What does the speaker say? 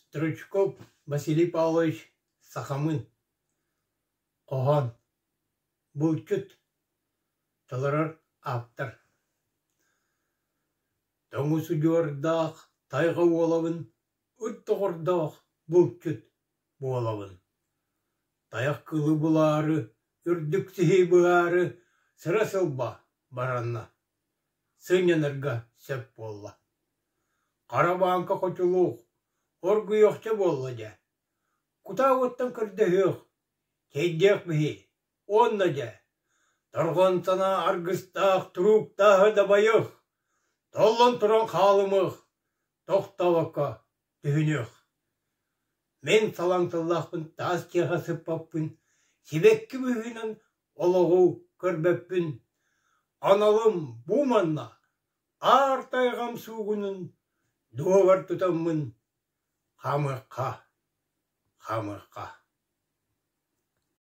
Стручков Василий Павлович Сахамын. Коған. Бұлчыт. Таларар автор. Тоңысы жордақ тайға олавын, ұттығырдақ бұлчыт болавын. Таяқ кылы бұлары, үрдіксіхей бұлары, сыра сылба баранна. Сынянырға сөп болла. Қарабанқа қочылуқ, орғы yoqça болла жа. Құта оттан кірді өқ, кейдек бі, онна жа. Тұрған сана арғыстақ, тұруқтағы да байық. Толлан тұран қалымық, тоқталыққа түхінеқ. Мен салаңсыллақпын, тас кеғасы паппын, себеккі бүхінін олығу көрбеппін. Аналым бұманна, артайғам суғынын, дуағар тұтаммын, қамыққа.